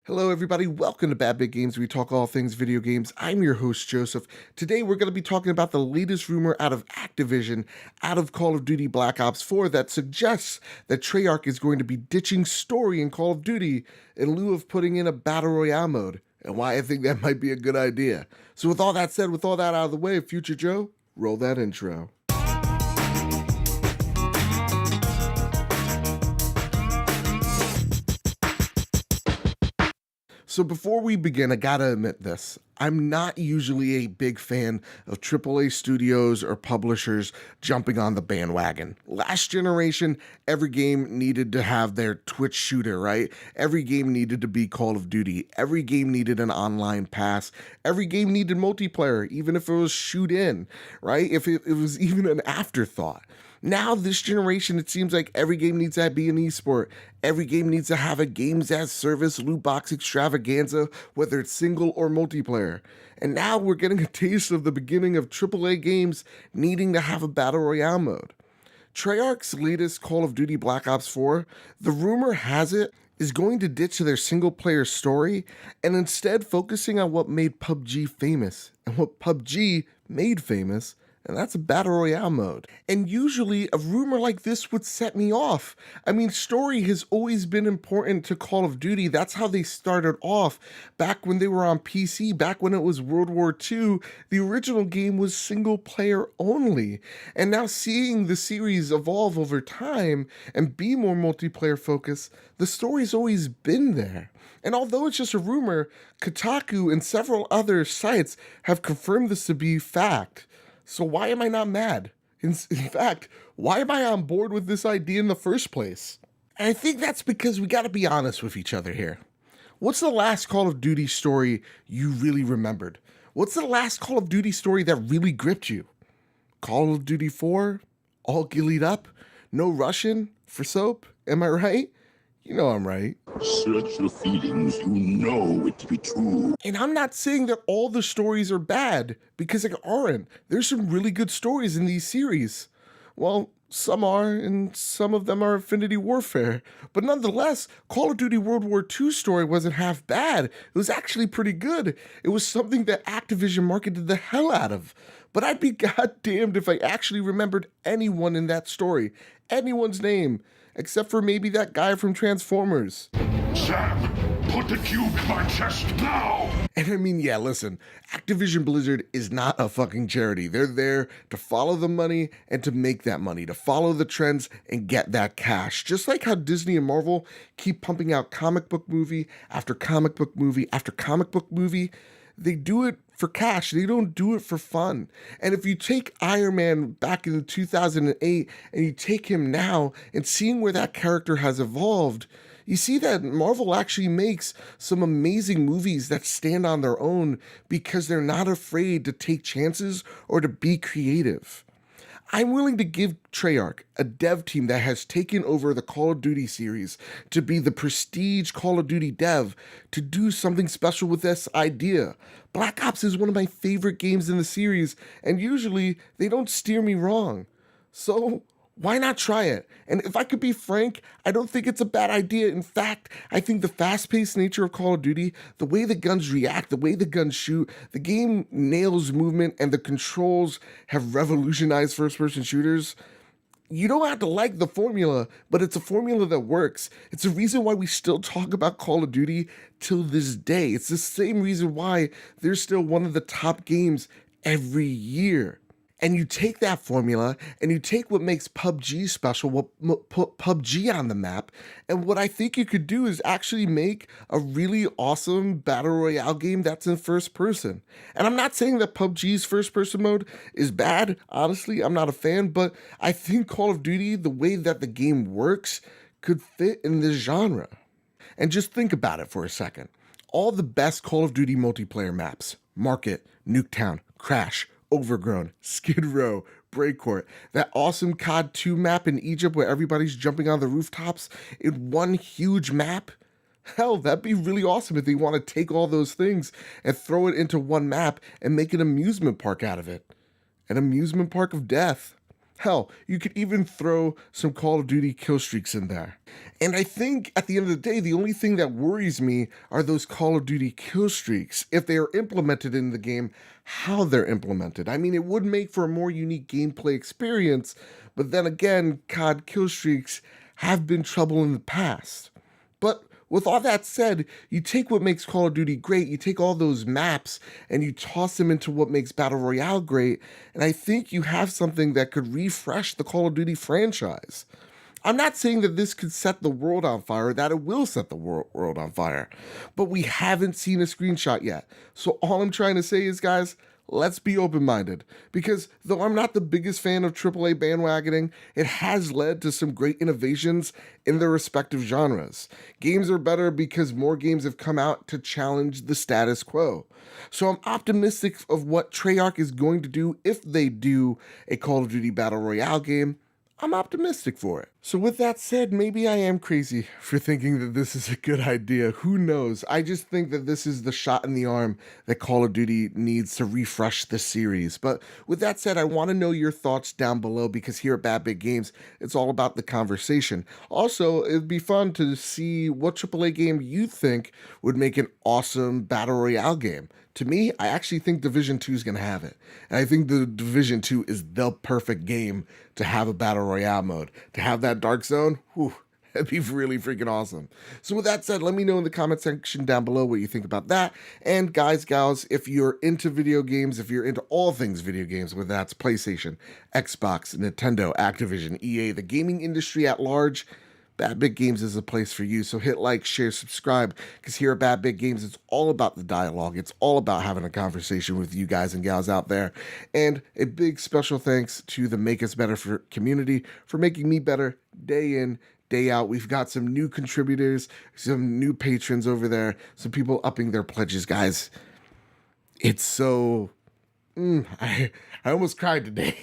Hello everybody, welcome to Bad Big Games, where we talk all things video games. I'm your host Joseph. Today we're going to be talking about the latest rumor out of Activision, out of Call of Duty Black Ops 4 that suggests that Treyarch is going to be ditching story in Call of Duty in lieu of putting in a Battle Royale mode, and why I think that might be a good idea. So with all that said, with all that out of the way, Future Joe, roll that intro. So before we begin, I gotta admit this. I'm not usually a big fan of AAA studios or publishers jumping on the bandwagon. Last generation, every game needed to have their Twitch shooter, right? Every game needed to be Call of Duty. Every game needed an online pass. Every game needed multiplayer, even if it was shoot in, right? If it was even an afterthought. Now, this generation, it seems like every game needs to be an esport. Every game needs to have a games as service loot box extravaganza, whether it's single or multiplayer. And now we're getting a taste of the beginning of AAA games needing to have a Battle Royale mode. Treyarch's latest Call of Duty Black Ops 4, the rumor has it, is going to ditch their single player story and instead focusing on what made PUBG famous. And what PUBG made famous, and that's a Battle Royale mode. And usually, a rumor like this would set me off. I mean, story has always been important to Call of Duty. That's how they started off. Back when they were on PC, back when it was World War II, the original game was single player only. And now seeing the series evolve over time and be more multiplayer focused, the story's always been there. And although it's just a rumor, Kotaku and several other sites have confirmed this to be fact. So why am I not mad? In fact, why am I on board with this idea in the first place? And I think that's because we gotta be honest with each other here. What's the last Call of Duty story you really remembered? What's the last Call of Duty story that really gripped you? Call of Duty 4? All gillied up? No Russian? For soap? Am I right? You know I'm right. Search your feelings, you know it to be true. And I'm not saying that all the stories are bad, because they aren't. There's some really good stories in these series. Well, some are, and some of them are Infinity Warfare. But nonetheless, Call of Duty World War II story wasn't half bad. It was actually pretty good. It was something that Activision marketed the hell out of. But I'd be goddamned if I actually remembered anyone in that story. Anyone's name. Except for maybe that guy from Transformers. Sam, put the cube in my chest now! And I mean, yeah, listen, Activision Blizzard is not a fucking charity. They're there to follow the money and to make that money, to follow the trends and get that cash. Just like how Disney and Marvel keep pumping out comic book movie after comic book movie after comic book movie, they do it for cash. They don't do it for fun. And if you take Iron Man back in 2008 and you take him now and seeing where that character has evolved, you see that Marvel actually makes some amazing movies that stand on their own because they're not afraid to take chances or to be creative. I'm willing to give Treyarch, a dev team that has taken over the Call of Duty series, to be the prestige Call of Duty dev, to do something special with this idea. Black Ops is one of my favorite games in the series, and usually they don't steer me wrong. So why not try it? And if I could be frank, I don't think it's a bad idea. In fact, I think the fast-paced nature of Call of Duty, the way the guns react, the way the guns shoot, the game nails movement, and the controls have revolutionized first-person shooters. You don't have to like the formula, but it's a formula that works. It's a reason why we still talk about Call of Duty till this day. It's the same reason why they're still one of the top games every year. And you take that formula and you take what makes PUBG special, what put PUBG on the map, and what I think you could do is actually make a really awesome Battle Royale game that's in first person. And I'm not saying that PUBG's first person mode is bad. Honestly, I'm not a fan, but I think Call of Duty, the way that the game works, could fit in this genre. And just think about it for a second. All the best Call of Duty multiplayer maps, Market, Nuketown, Crash, Overgrown, Skid Row, Breakcourt, that awesome COD 2 map in Egypt where everybody's jumping on the rooftops in one huge map. Hell, that'd be really awesome if they want to take all those things and throw it into one map and make an amusement park out of it. An amusement park of death. Hell, you could even throw some Call of Duty kill streaks in there. And I think at the end of the day, the only thing that worries me are those Call of Duty kill streaks. If they are implemented in the game, how they're implemented. I mean, it would make for a more unique gameplay experience, but then again, COD kill streaks have been trouble in the past. But with all that said, you take what makes Call of Duty great, you take all those maps, and you toss them into what makes Battle Royale great, and I think you have something that could refresh the Call of Duty franchise. I'm not saying that this could set the world on fire, that it will set the world on fire, but we haven't seen a screenshot yet. So all I'm trying to say is, guys, let's be open-minded, because though I'm not the biggest fan of AAA bandwagoning, it has led to some great innovations in their respective genres. Games are better because more games have come out to challenge the status quo. So I'm optimistic of what Treyarch is going to do if they do a Call of Duty Battle Royale game. I'm optimistic for it. So with that said, maybe I am crazy for thinking that this is a good idea. Who knows? I just think that this is the shot in the arm that Call of Duty needs to refresh the series. But with that said, I want to know your thoughts down below, because here at Bad Big Games, it's all about the conversation. Also, it'd be fun to see what AAA game you think would make an awesome Battle Royale game. To me, I actually think Division 2 is going to have it. And I think the Division 2 is the perfect game to have a Battle Royale mode. To have that Dark Zone, whew, that'd be really freaking awesome. So with that said, let me know in the comment section down below what you think about that. And guys, gals, if you're into video games, if you're into all things video games, whether that's PlayStation, Xbox, Nintendo, Activision, EA, the gaming industry at large, Bad Big Games is a place for you. So hit like, share, subscribe, because here at Bad Big Games, it's all about the dialogue. It's all about having a conversation with you guys and gals out there. And a big special thanks to the Make Us Better for community for making me better day in, day out. We've got some new contributors, some new patrons over there, some people upping their pledges, guys. It's so... I almost cried today.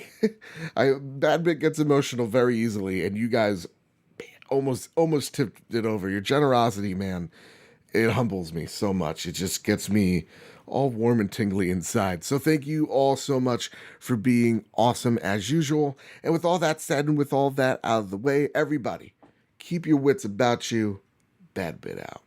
Bad Big gets emotional very easily, and you guys almost tipped it over. Your generosity, man, it humbles me so much. It just gets me all warm and tingly inside. So thank you all so much for being awesome as usual. And with all that said, and with all that out of the way, everybody, keep your wits about you. Bad Bit out.